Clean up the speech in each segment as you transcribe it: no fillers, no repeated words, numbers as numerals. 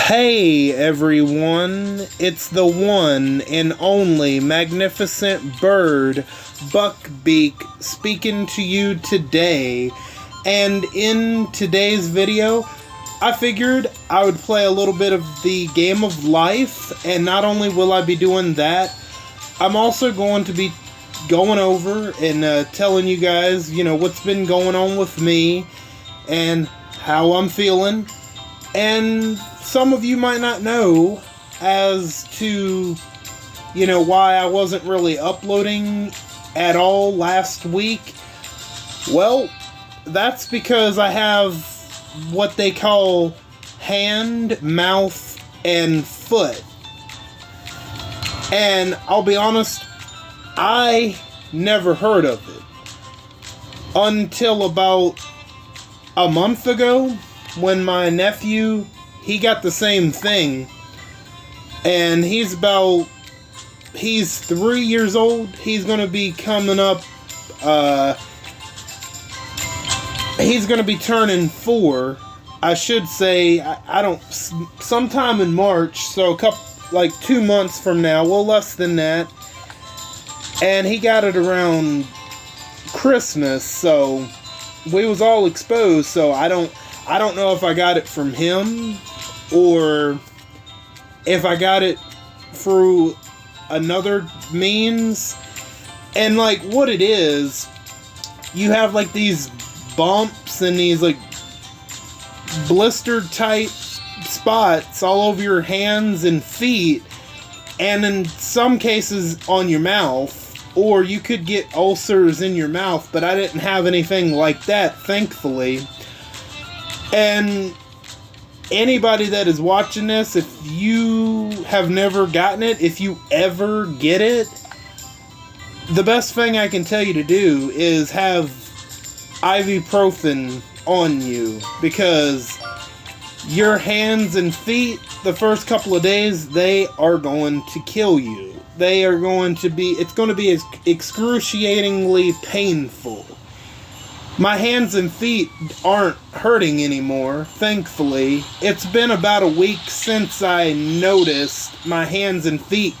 Hey everyone, it's the one and only magnificent bird, Beak, speaking to you today. And in today's video, I figured I would play a little bit of the game of life, and not only will I be doing that, I'm also going to be going over and telling you guys, what's been going on with me and how I'm feeling. And some of you might not know as to, why I wasn't really uploading at all last week. Well, that's because I have what they call hand, mouth, and foot. And I'll be honest, I never heard of it until about a month ago, when my nephew, he got the same thing, and he's 3 years old. He's going to be coming up, he's going to be turning 4, I should say. I don't, sometime in March, so 2 months from now, well, less than that. And he got it around Christmas, so we was all exposed, so I don't know if I got it from him or if I got it through another means. And what it is, you have these bumps and these blistered type spots all over your hands and feet, and in some cases on your mouth, or you could get ulcers in your mouth, but I didn't have anything like that, thankfully. And anybody that is watching this, if you have never gotten it, if you ever get it, the best thing I can tell you to do is have ibuprofen on you, because your hands and feet, the first couple of days, they are going to kill you. It's going to be excruciatingly painful. My hands and feet aren't hurting anymore, thankfully. It's been about a week since I noticed my hands and feet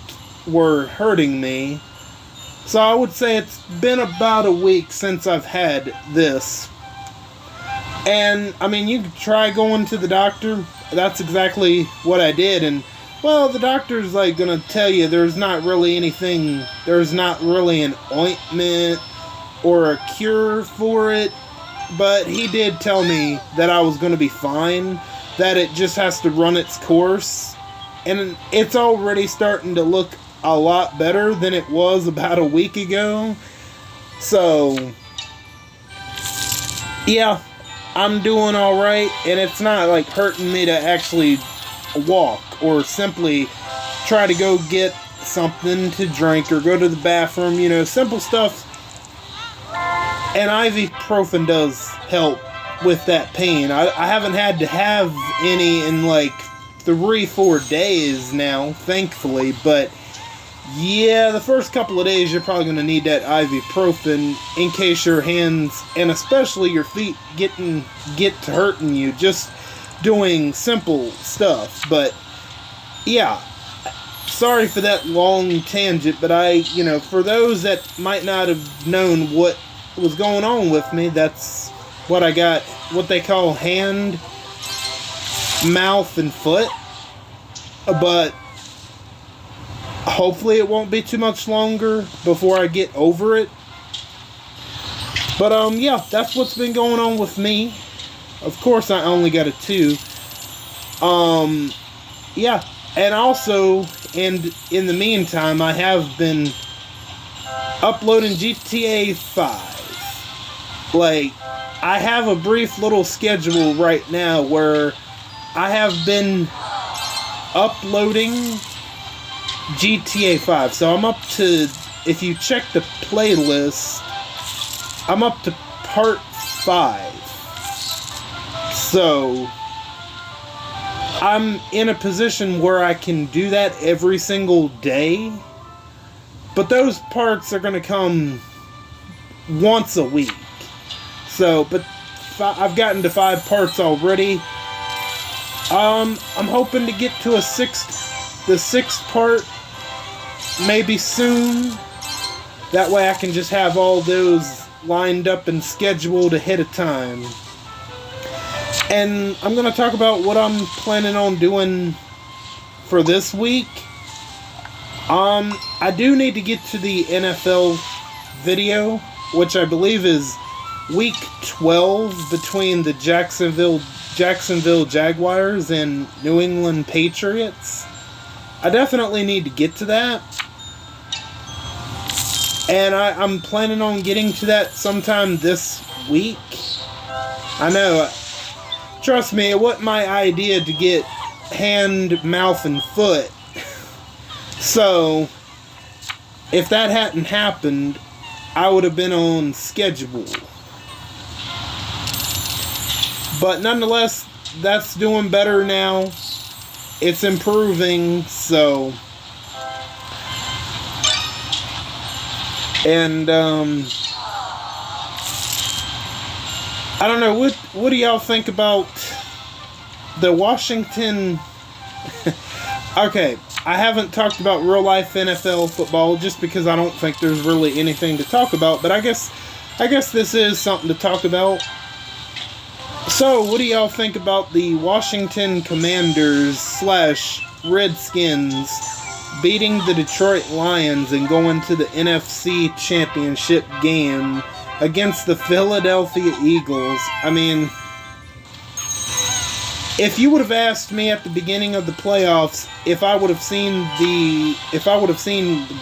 were hurting me. So I would say it's been about a week since I've had this. And, you could try going to the doctor. That's exactly what I did. And, well, the doctor's gonna tell you there's not really an ointment or a cure for it, but he did tell me that I was going to be fine, that it just has to run its course, and it's already starting to look a lot better than it was about a week ago. So yeah, I'm doing alright, and it's not hurting me to actually walk or simply try to go get something to drink or go to the bathroom, simple stuff. And ibuprofen does help with that pain. I haven't had to have any in 3-4 days now, thankfully. But yeah, the first couple of days you're probably going to need that ibuprofen in case your hands and especially your feet get to hurting you just doing simple stuff. But yeah, sorry for that long tangent, but for those that might not have known what was going on with me, that's what I got, what they call hand, mouth, and foot. But hopefully it won't be too much longer before I get over it. But yeah, that's what's been going on with me. Of course I only got a 2. Yeah, and also, and in the meantime, I have been uploading GTA 5. I have a brief little schedule right now where I have been uploading GTA 5. So I'm up to, if you check the playlist, I'm up to part 5. So I'm in a position where I can do that every single day. But those parts are going to come once a week. So, but I've gotten to 5 parts already. I'm hoping to get to the sixth part, maybe soon. That way I can just have all those lined up and scheduled ahead of time. And I'm going to talk about what I'm planning on doing for this week. I do need to get to the NFL video, which I believe is week 12 between the Jacksonville Jaguars and New England Patriots. I definitely need to get to that. And I'm planning on getting to that sometime this week. I know, trust me, it wasn't my idea to get hand, mouth, and foot. So, if that hadn't happened, I would have been on schedule. But nonetheless, that's doing better now. It's improving, so... And, I don't know, what do y'all think about the Washington... Okay, I haven't talked about real-life NFL football just because I don't think there's really anything to talk about, but I guess this is something to talk about. So, what do y'all think about the Washington Commanders / Redskins beating the Detroit Lions and going to the NFC Championship game against the Philadelphia Eagles? I mean, if you would have asked me at the beginning of the playoffs if I would have seen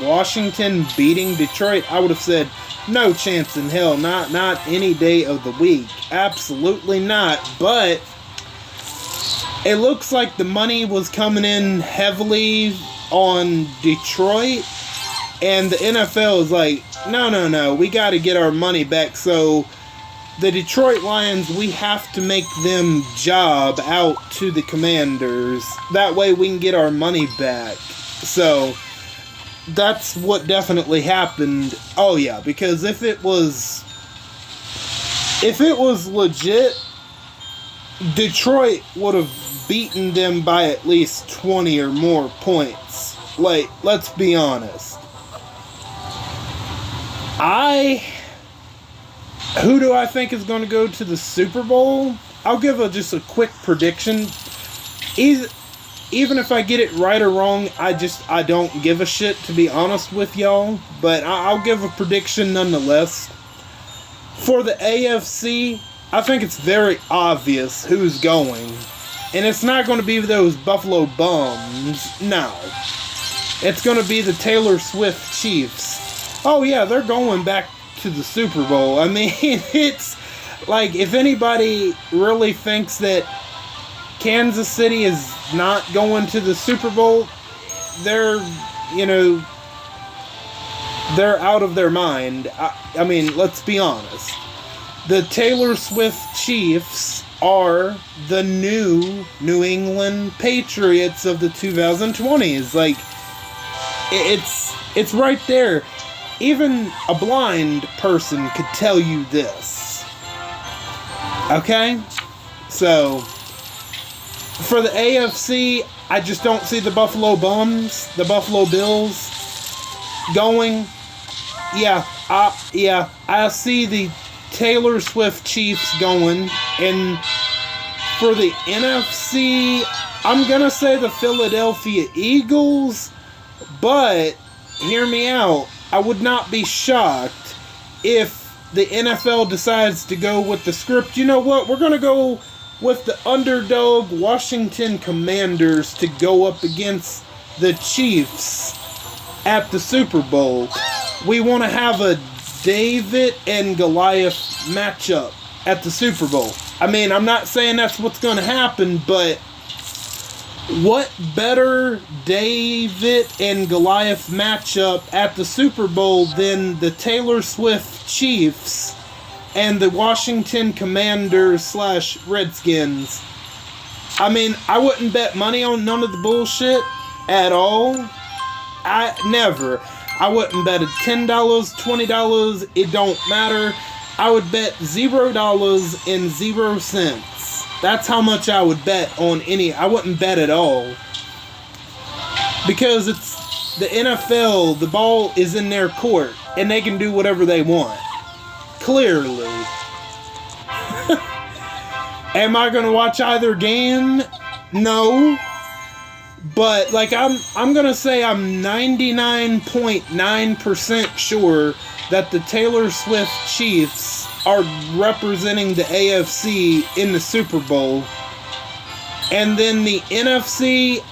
Washington beating Detroit, I would have said no chance in hell, not any day of the week. Absolutely not. But it looks like the money was coming in heavily on Detroit, and the NFL is like, no, we got to get our money back. So the Detroit Lions, we have to make them job out to the Commanders. That way we can get our money back. So that's what definitely happened. Oh yeah, because if it was legit, Detroit would have beaten them by at least 20 or more points. Like, let's be honest. Who do I think is going to go to the Super Bowl? I'll give just a quick prediction. Even if I get it right or wrong, I don't give a shit, to be honest with y'all. But I'll give a prediction nonetheless. For the AFC, I think it's very obvious who's going. And it's not going to be those Buffalo Bums. No. It's going to be the Taylor Swift Chiefs. Oh yeah, they're going back to the Super Bowl. I mean, it's like, if anybody really thinks that Kansas City is not going to the Super Bowl, they're out of their mind. I mean, let's be honest. The Taylor Swift Chiefs are the new New England Patriots of the 2020s. Like, it's right there. Even a blind person could tell you this. Okay? So, for the AFC, I just don't see the Buffalo Bums, the Buffalo Bills, going. I see the Taylor Swift Chiefs going. And for the NFC, I'm going to say the Philadelphia Eagles, but hear me out. I would not be shocked if the NFL decides to go with the script. You know what? We're going to go with the underdog Washington Commanders to go up against the Chiefs at the Super Bowl. We want to have a David and Goliath matchup at the Super Bowl. I mean, I'm not saying that's what's going to happen, but what better David and Goliath matchup at the Super Bowl than the Taylor Swift Chiefs and the Washington Commanders / Redskins? I mean, I wouldn't bet money on none of the bullshit at all. Never. I wouldn't bet $10, $20, it don't matter. I would bet $0 and 0 cents That's how much I would bet on any. I wouldn't bet at all. Because it's the NFL, the ball is in their court, and they can do whatever they want. Clearly. Am I going to watch either game? No. But, like, I'm going to say I'm 99.9% sure that the Taylor Swift Chiefs are representing the AFC in the Super Bowl. And then the NFC,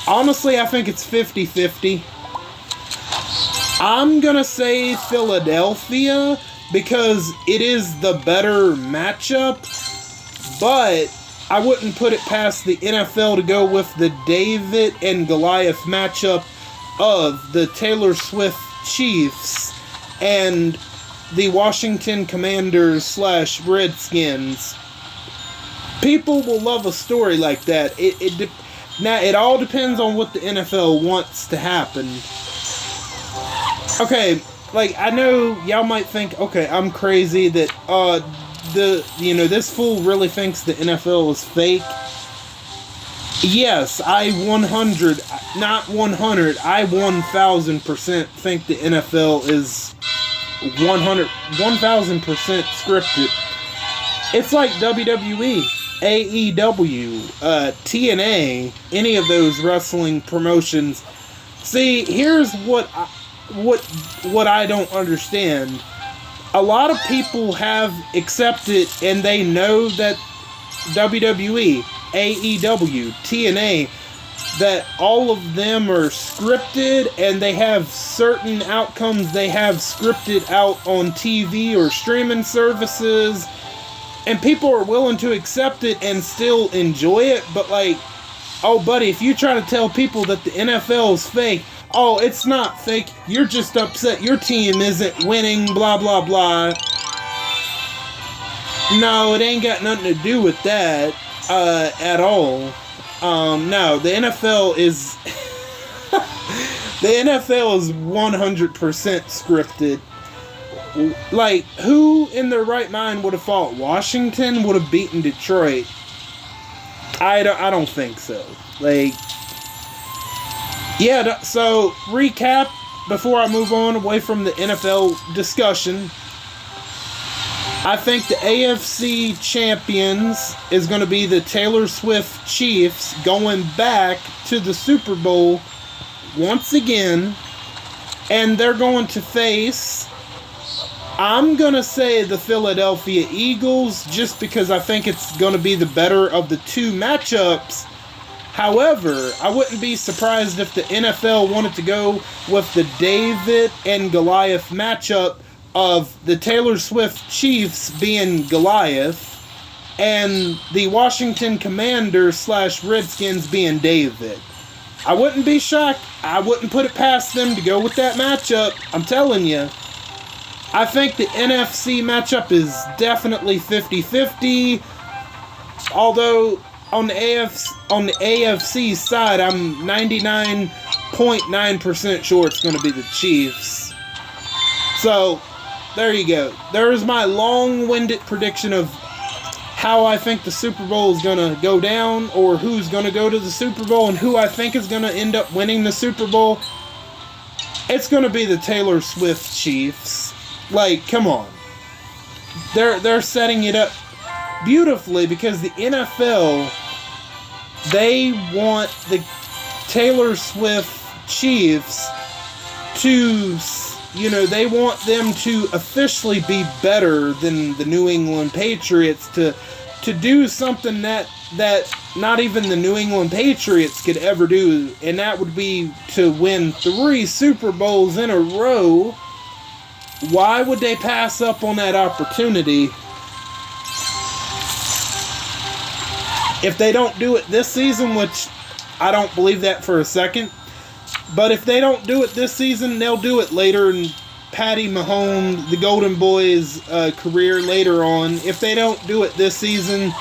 honestly, I think it's 50-50. I'm going to say Philadelphia because it is the better matchup. But I wouldn't put it past the NFL to go with the David and Goliath matchup of the Taylor Swift Chiefs and the Washington Commanders / Redskins. People will love a story like that. Now, it all depends on what the NFL wants to happen. Okay, like, I know y'all might think, okay, I'm crazy that, this fool really thinks the NFL is fake. Yes, I 1000% think the NFL is 1000% scripted. It's like WWE, AEW, TNA, any of those wrestling promotions. See, here's what I don't understand. A lot of people have accepted and they know that WWE, AEW, TNA, that all of them are scripted and they have certain outcomes they have scripted out on TV or streaming services, and people are willing to accept it and still enjoy it. But like, oh buddy, if you try to tell people that the NFL is fake, oh, it's not fake, you're just upset your team isn't winning, blah blah blah. No, it ain't got nothing to do with that at all. No, the NFL is the NFL is 100% scripted. Like, who in their right mind would have thought Washington would have beaten Detroit? I don't think so. Like, yeah, so recap before I move on away from the NFL discussion. I think the AFC champions is going to be the Taylor Swift Chiefs going back to the Super Bowl once again. And they're going to face, I'm going to say, the Philadelphia Eagles, just because I think it's going to be the better of the two matchups. However, I wouldn't be surprised if the NFL wanted to go with the David and Goliath matchup of the Taylor Swift Chiefs being Goliath and the Washington Commanders / Redskins being David. I wouldn't be shocked. I wouldn't put it past them to go with that matchup. I'm telling you. I think the NFC matchup is definitely 50-50. Although on the AFC side, I'm 99.9% sure it's going to be the Chiefs. So, there you go. There's my long-winded prediction of how I think the Super Bowl is going to go down, or who's going to go to the Super Bowl, and who I think is going to end up winning the Super Bowl. It's going to be the Taylor Swift Chiefs. Like, come on. They're setting it up beautifully because the NFL, they want the Taylor Swift Chiefs to, they want them to officially be better than the New England Patriots, to do something that not even the New England Patriots could ever do, and that would be to win 3 Super Bowls in a row. Why would they pass up on that opportunity? If they don't do it this season, which I don't believe that for a second, but if they don't do it this season, they'll do it later in Patty Mahomes, the Golden Boy's career later on. If they don't do it this season,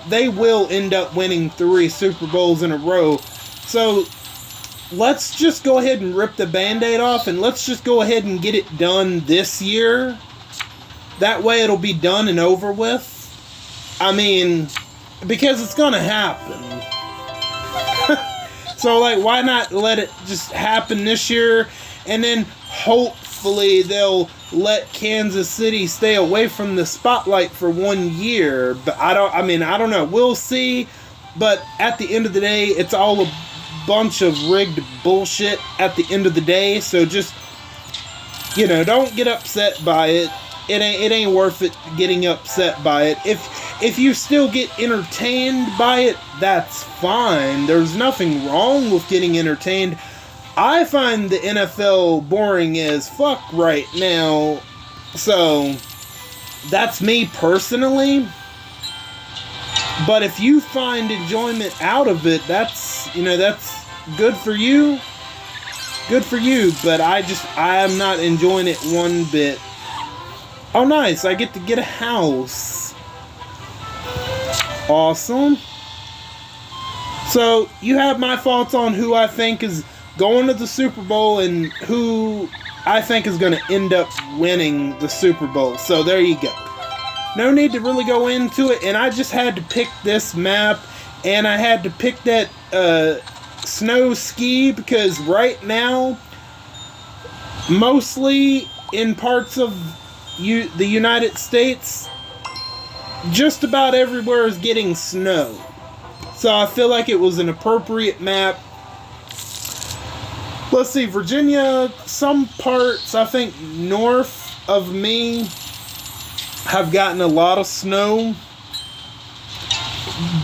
they will end up winning 3 Super Bowls in a row. So let's just go ahead and rip the Band-Aid off, and let's just go ahead and get it done this year. That way it'll be done and over with. I mean, because it's gonna happen. So, like, why not let it just happen this year, and then hopefully they'll let Kansas City stay away from the spotlight for 1 year. But I don't know. We'll see. But at the end of the day, it's all a bunch of rigged bullshit at the end of the day. So just, don't get upset by it. It ain't worth it getting upset by it. If you still get entertained by it, that's fine. There's nothing wrong with getting entertained. I find the NFL boring as fuck right now. So, that's me personally. But if you find enjoyment out of it, that's good for you. Good for you. But I am not enjoying it one bit. Oh, nice. I get to get a house. Awesome. So, you have my thoughts on who I think is going to the Super Bowl and who I think is going to end up winning the Super Bowl. So, there you go. No need to really go into it. And I just had to pick this map. And I had to pick that snow ski because right now, mostly in parts of the United States, just about everywhere is getting snow. So I feel like it was an appropriate map. Let's see, Virginia, some parts, I think north of me, have gotten a lot of snow.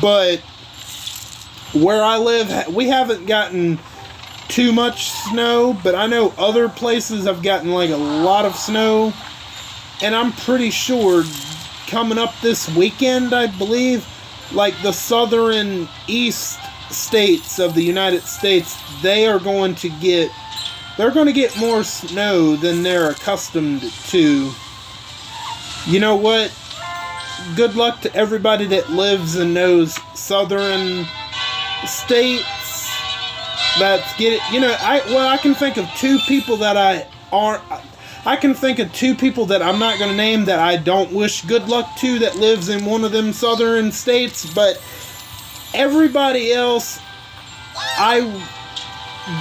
But where I live, we haven't gotten too much snow. But I know other places have gotten like a lot of snow. And I'm pretty sure coming up this weekend, I believe, like the southern east states of the United States, they're going to get more snow than they're accustomed to. You know what? Good luck to everybody that lives in those southern states. That's get it. I can think of two people that I can think of two people that I'm not going to name that I don't wish good luck to that lives in one of them southern states, but everybody else,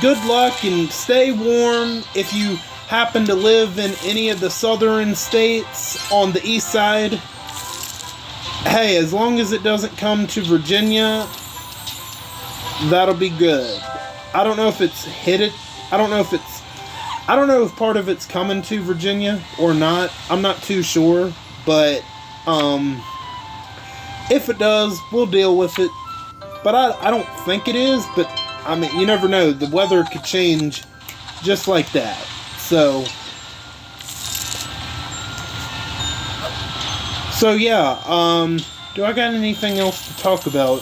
good luck and stay warm if you happen to live in any of the southern states on the east side. Hey, as long as it doesn't come to Virginia, that'll be good. I don't know if it's hit it. I don't know if part of it's coming to Virginia or not. I'm not too sure. But if it does, we'll deal with it. But I don't think it is. But, I mean, you never know. The weather could change just like that. So yeah. Do I got anything else to talk about?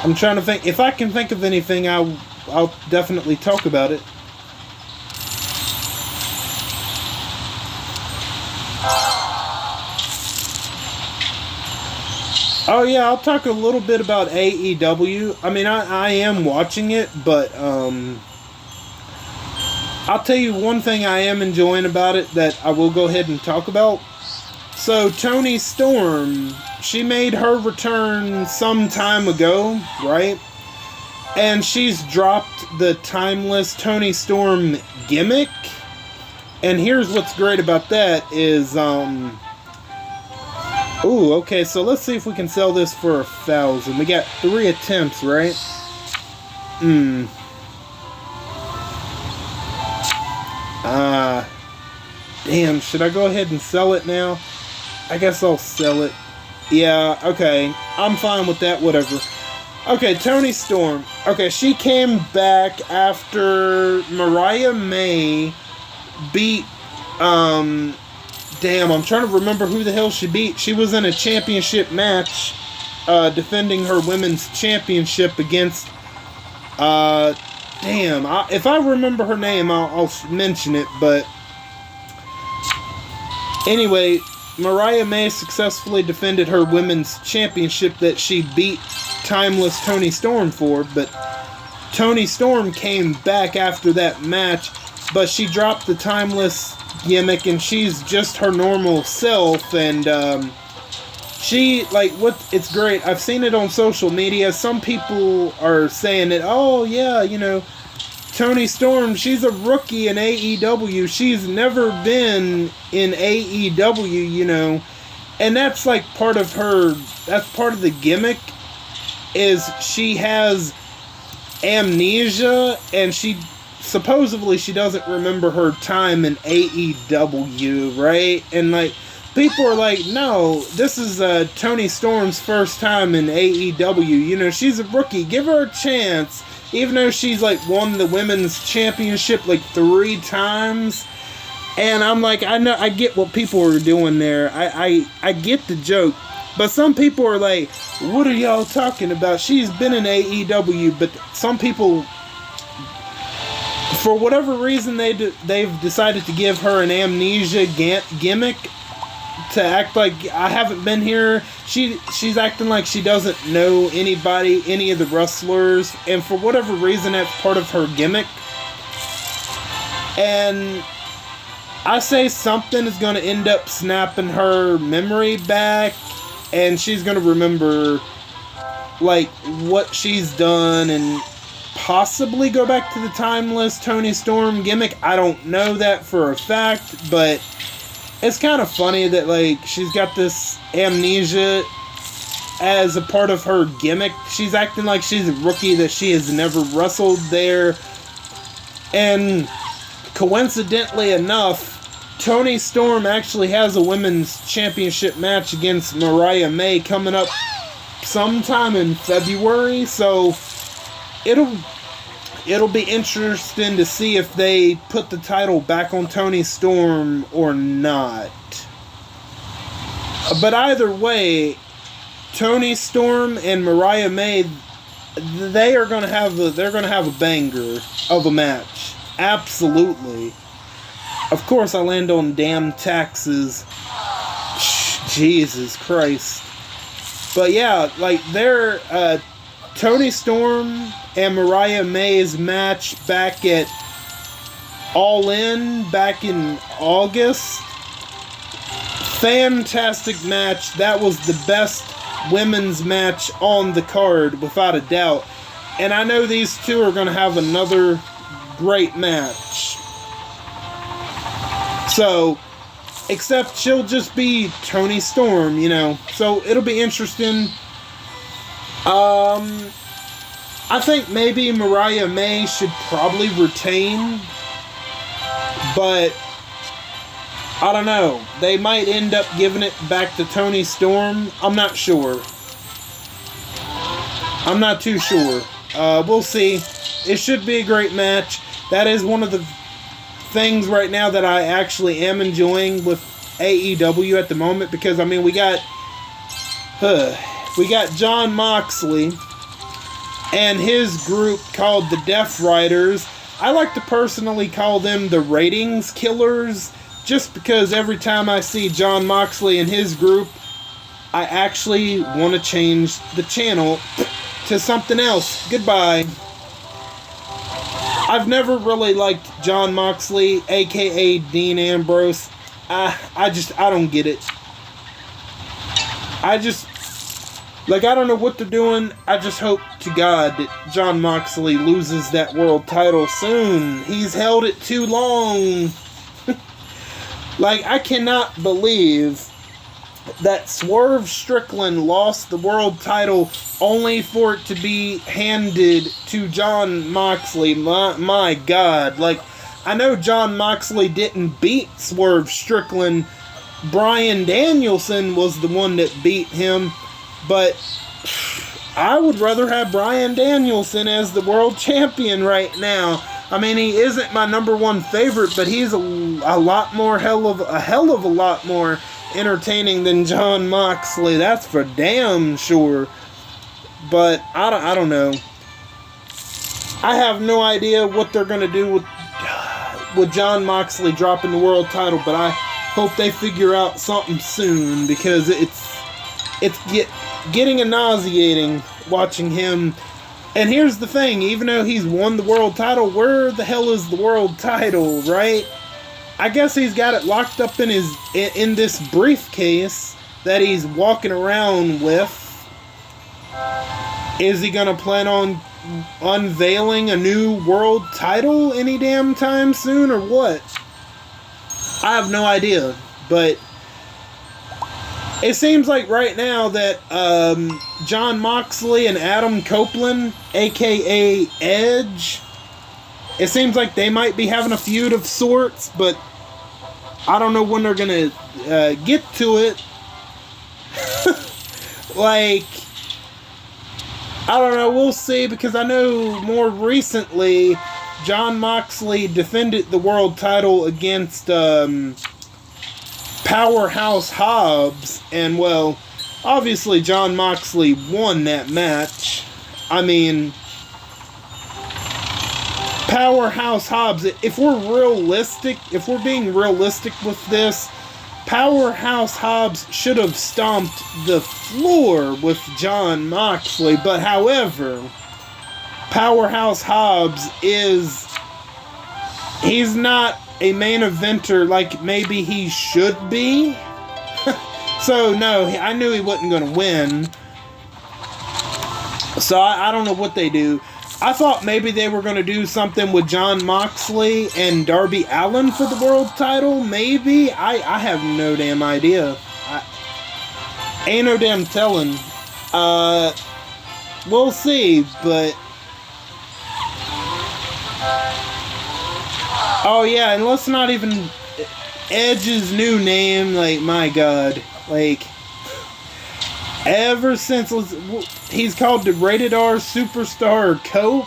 I'm trying to think. If I can think of anything, I'll definitely talk about it. Oh yeah, I'll talk a little bit about AEW. I mean, I am watching it, but I'll tell you one thing I am enjoying about it that I will go ahead and talk about. So Toni Storm, she made her return some time ago, right? And she's dropped the timeless Toni Storm gimmick. And here's what's great about that is, ooh, okay, so let's see if we can sell this for 1,000. We got 3 attempts, right? Damn, should I go ahead and sell it now? I guess I'll sell it. Yeah, okay. I'm fine with that, whatever. Okay, Toni Storm. Okay, she came back after Mariah May beat, damn, I'm trying to remember who the hell she beat. She was in a championship match, defending her women's championship against, damn, if I remember her name, I'll mention it, but anyway, Mariah May successfully defended her women's championship that she beat timeless Toni Storm for, but Toni Storm came back after that match but she dropped the timeless gimmick and she's just her normal self. And she, like, what, it's great. I've seen it on social media. Some people are saying that, oh yeah, you know, Toni Storm, she's a rookie in AEW. She's never been in AEW, you know. And that's like part of her, that's part of the gimmick, is she has amnesia and she supposedly she doesn't remember her time in AEW, right? And like, people are like, no, this is Toni Storm's first time in AEW. You know, she's a rookie. Give her a chance. Even though she's like won the women's championship like 3 times. And I'm like, I get what people are doing there. I get the joke. But some people are like, what are y'all talking about? She's been in AEW. But some people, for whatever reason, they've decided to give her an amnesia gimmick. To act like I haven't been here. She's acting like she doesn't know anybody, any of the wrestlers. And for whatever reason, that's part of her gimmick. And I say something is going to end up snapping her memory back, and she's going to remember like what she's done and possibly go back to the timeless Toni Storm gimmick. I don't know that for a fact, but it's kind of funny that like she's got this amnesia as a part of her gimmick. She's acting like she's a rookie, that she has never wrestled there. And coincidentally enough, Toni Storm actually has a women's championship match against Mariah May coming up sometime in February. So it'll be interesting to see if they put the title back on Toni Storm or not. But either way, Toni Storm and Mariah May, they're gonna have a banger of a match. Absolutely. Of course, I land on damn taxes. Jesus Christ. But yeah, like they're Toni Storm and Mariah May's match back at All In back in August. Fantastic match. That was the best women's match on the card, without a doubt. And I know these two are going to have another great match. So, except she'll just be Toni Storm, you know. So, it'll be interesting. I think maybe Mariah May should probably retain, but I don't know. They might end up giving it back to Toni Storm. I'm not sure. I'm not too sure. We'll see. It should be a great match. That is one of the things right now that I actually am enjoying with AEW at the moment, because I mean we got Jon Moxley and his group called the Death Riders. I like to personally call them the Ratings Killers, just because every time I see Jon Moxley and his group, I actually want to change the channel to something else. Goodbye. I've never really liked Jon Moxley, aka Dean Ambrose. I don't get it. I don't know what they're doing. I just hope to God that Jon Moxley loses that world title soon. He's held it too long. Like, I cannot believe that Swerve Strickland lost the world title only for it to be handed to Jon Moxley. My God. Like, I know Jon Moxley didn't beat Swerve Strickland. Bryan Danielson was the one that beat him. But I would rather have Bryan Danielson as the world champion right now. I mean, he isn't my number one favorite, but he's a hell of a lot more entertaining than Jon Moxley. That's for damn sure. But I don't know. I have no idea what they're gonna do with Jon Moxley dropping the world title, but I hope they figure out something soon, because it's getting nauseating watching him And here's the thing, even though he's won the world title, where the hell is the world title, right? I guess he's got it locked up in this briefcase that he's walking around with. Is he gonna plan on unveiling a new world title any damn time soon, or what? I have no idea, but it seems like right now that Jon Moxley and Adam Copeland, aka Edge, it seems like they might be having a feud of sorts, but I don't know when they're gonna get to it. Like, I don't know, we'll see, because I know more recently Jon Moxley defended the world title against Powerhouse Hobbs, and well, obviously Jon Moxley won that match. I mean, Powerhouse Hobbs, if we're being realistic with this, Powerhouse Hobbs should have stomped the floor with Jon Moxley, but however, Powerhouse Hobbs he's not a main eventer like maybe he should be. So no, I knew he wasn't going to win. So I don't know what they do. I thought maybe they were going to do something with Jon Moxley and Darby Allin for the world title. Maybe. I have no damn idea. Ain't no damn telling. We'll see, but... Oh yeah, and let's not even... Edge's new name, like, my god. Like... Ever since he's called the Rated R Superstar Cope.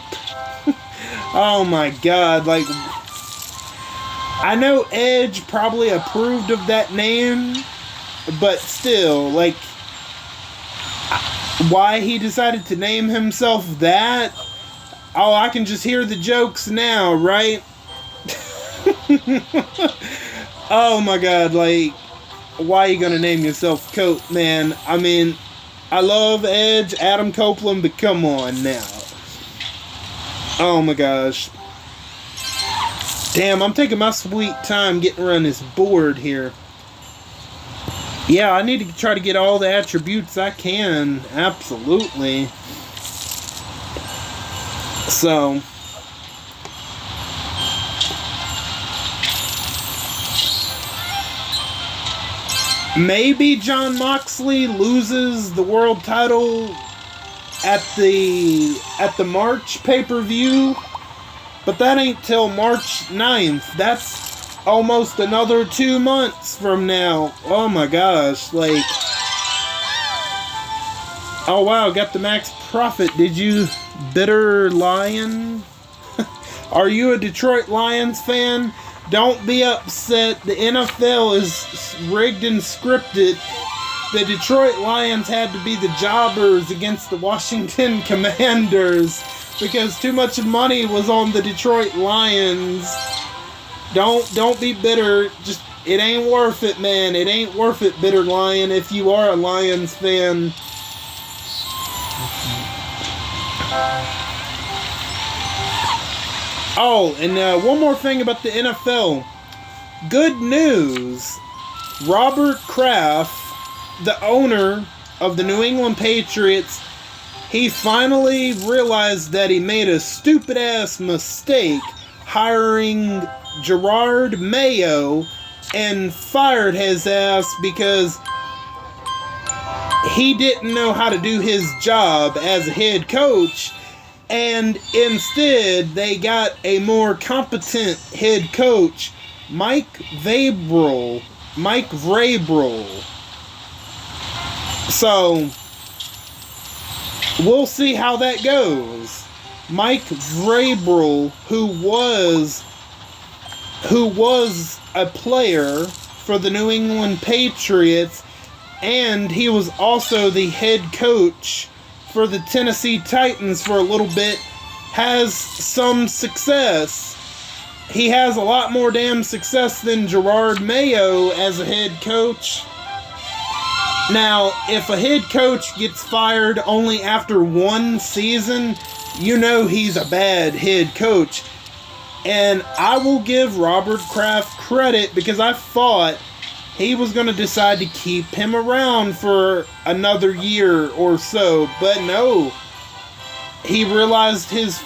Oh my god, like, I know Edge probably approved of that name, but still, like, why he decided to name himself that? Oh, I can just hear the jokes now, right? Oh my god, like, why are you gonna name yourself Cope, man? I mean, I love Edge, Adam Copeland, but come on now. Oh my gosh. Damn, I'm taking my sweet time getting around this board here. Yeah, I need to try to get all the attributes I can. Absolutely. So... maybe Jon Moxley loses the world title at the March pay-per-view, but that ain't till March 9th. That's almost another 2 months from now. Oh my gosh, like... Oh wow, got the max profit. Did you, bitter lion? Are you a Detroit Lions fan? Don't be upset. The NFL is rigged and scripted. The Detroit Lions had to be the jobbers against the Washington Commanders because too much money was on the Detroit Lions. Don't be bitter. Just, it ain't worth it, man. It ain't worth it, bitter lion, if you are a Lions fan. Oh, and one more thing about the NFL. Good news. Robert Kraft, the owner of the New England Patriots, he finally realized that he made a stupid-ass mistake hiring Gerard Mayo and fired his ass because he didn't know how to do his job as a head coach. And instead, they got a more competent head coach, Mike Vrabel. So, we'll see how that goes. Mike Vrabel, who was a player for the New England Patriots, and he was also the head coach for the Tennessee Titans for a little bit, has some success. He has a lot more damn success than Gerard Mayo as a head coach. Now, if a head coach gets fired only after one season, you know he's a bad head coach. And I will give Robert Kraft credit because I thought he was going to decide to keep him around for another year or so, but no. He realized his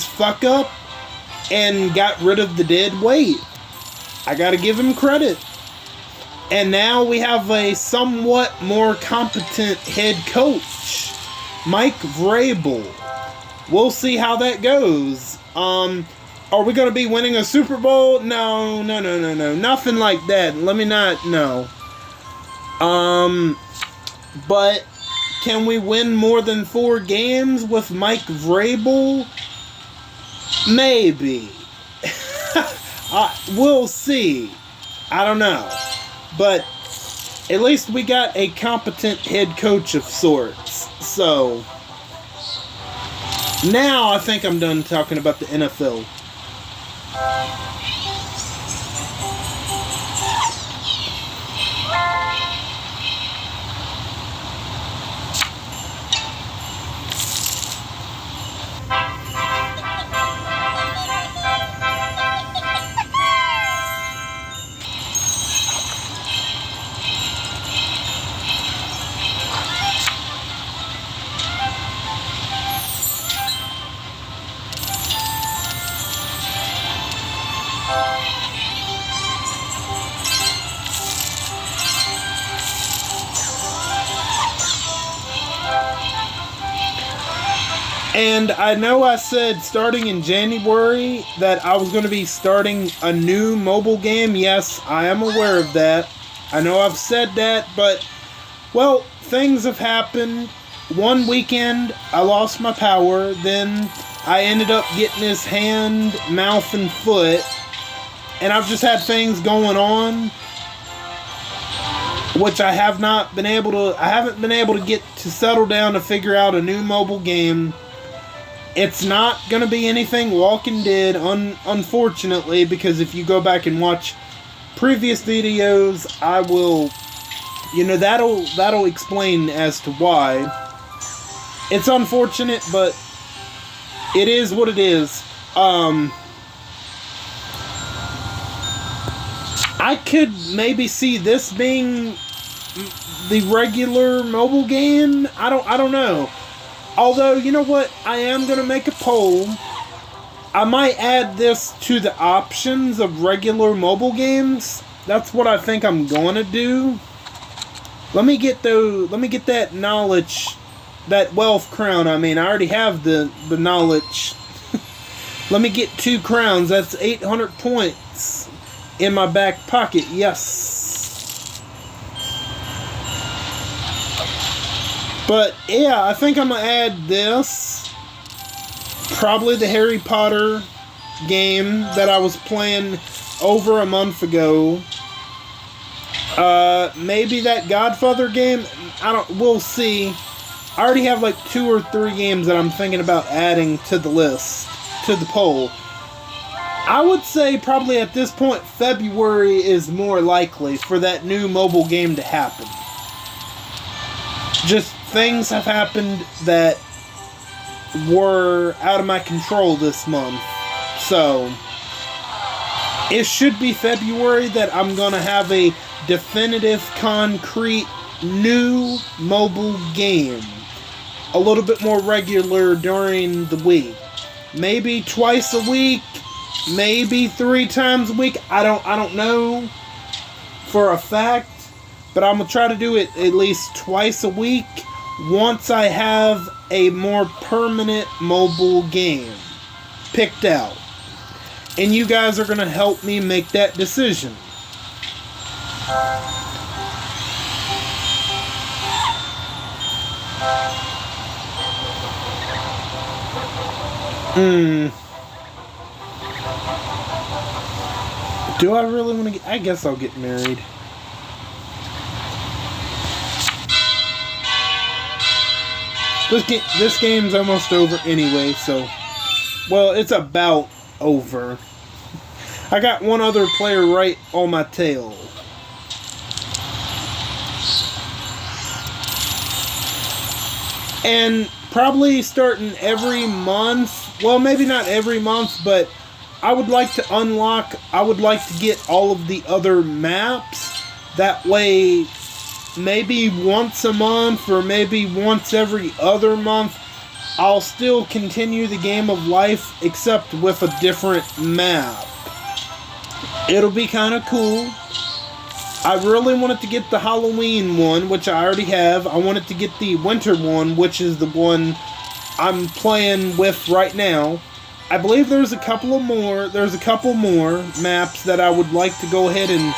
fuck up and got rid of the dead weight. I got to give him credit. And now we have a somewhat more competent head coach, Mike Vrabel. We'll see how that goes. Are we going to be winning a Super Bowl? No. Nothing like that. Let me not, no. But can we win more than 4 games with Mike Vrabel? Maybe. We'll see. I don't know. But at least we got a competent head coach of sorts. So now I think I'm done talking about the NFL. And I know I said starting in January that I was going to be starting a new mobile game. Yes, I am aware of that. I know I've said that, but, well, things have happened. One weekend, I lost my power. Then I ended up getting his hand, mouth, and foot. And I've just had things going on, which I haven't been able to get to settle down to figure out a new mobile game. It's not going to be anything Walking Dead, unfortunately, because if you go back and watch previous videos, I will, that'll explain as to why. It's unfortunate, but it is what it is. I could maybe see this being the regular mobile game. I don't know. Although, you know what? I am going to make a poll. I might add this to the options of regular mobile games. That's what I think I'm going to do. Let me get that knowledge, that wealth crown. I mean, I already have the knowledge. Let me get 2 crowns. That's 800 points in my back pocket. Yes. But, yeah, I think I'm going to add this. Probably the Harry Potter game that I was playing over a month ago. Maybe that Godfather game. We'll see. I already have like 2 or 3 games that I'm thinking about adding to the list, to the poll. I would say probably at this point, February is more likely for that new mobile game to happen. Just things have happened that were out of my control this month. So, it should be February that I'm going to have a definitive, concrete, new mobile game. A little bit more regular during the week. Maybe twice a week. Maybe 3 times a week. I don't know for a fact. But I'm going to try to do it at least twice a week once I have a more permanent mobile game picked out. And you guys are going to help me make that decision. Do I really want to get... I guess I'll get married. This game's almost over anyway, so... Well, it's about over. I got one other player right on my tail. And probably starting every month. Well, maybe not every month, but I would like to I would like to get all of the other maps. That way, maybe once a month or maybe once every other month, I'll still continue the game of life, except with a different map. It'll be kind of cool. I really wanted to get the Halloween one, which I already have. I wanted to get the winter one, which is the one I'm playing with right now. I believe there's a couple more maps that I would like to go ahead and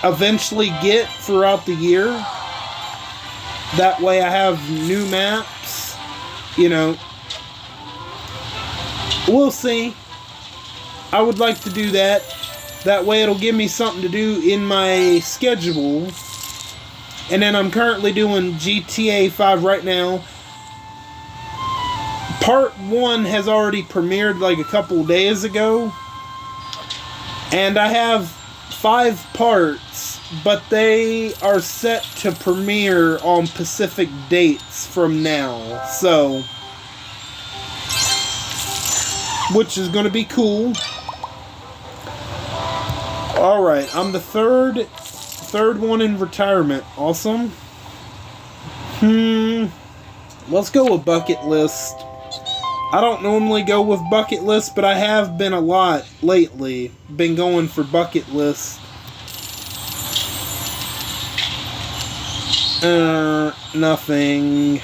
eventually get throughout the year. That way I have new maps, you know. We'll see. I would like to do that. That way it'll give me something to do in my schedule. And then I'm currently doing GTA 5 right now. Part 1 has already premiered like a couple days ago. And I have 5 parts, but they are set to premiere on Pacific dates from now. So, which is going to be cool. Alright, I'm the third one in retirement. Awesome. Let's go with bucket list. I don't normally go with bucket list, but I have been a lot lately. Been going for bucket list. Nothing.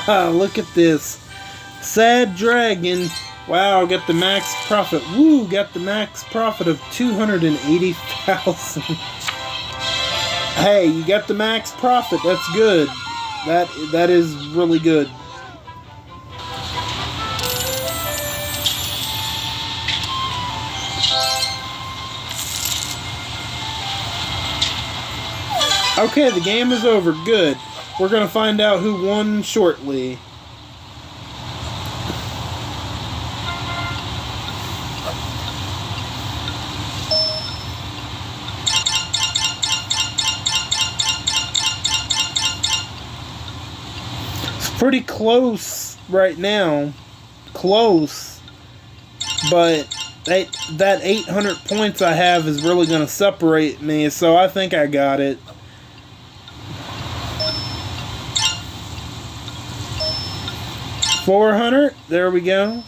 Look at this. Sad Dragon. Wow, got the max profit. Woo, got the max profit of 280,000. Hey, you got the max profit. That's good. That is really good. Okay, the game is over. Good. We're going to find out who won shortly. It's pretty close right now. Close. But that 800 points I have is really going to separate me, so I think I got it. 400, there we go.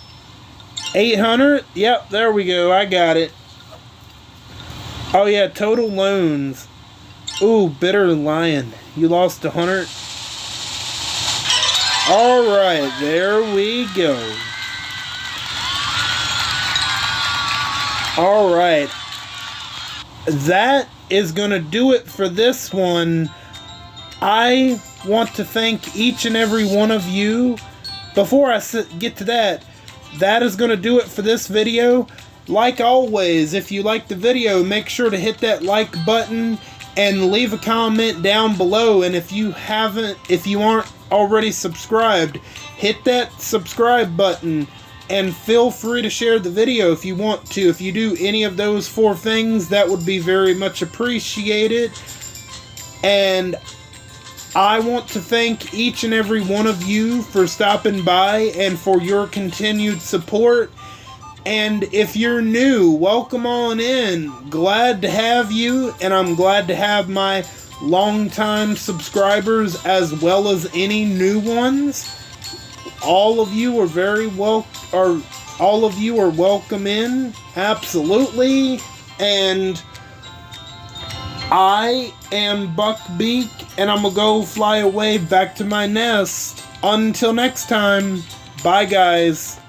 800, yep, there we go, I got it. Oh yeah, total loans. Ooh, Bitter Lion, you lost 100. Alright, there we go. Alright. That is gonna do it for this one. I want to thank each and every one of you. Before I get to that, that is going to do it for this video. Like always, if you like the video, make sure to hit that like button and leave a comment down below. And if you aren't already subscribed, hit that subscribe button and feel free to share the video if you want to. If you do any of those 4 things, that would be very much appreciated. And I want to thank each and every one of you for stopping by and for your continued support. And if you're new, welcome on in. Glad to have you, and I'm glad to have my longtime subscribers as well as any new ones. All of you are welcome in, absolutely. And I am Beak, and I'm gonna go fly away back to my nest. Until next time, bye guys.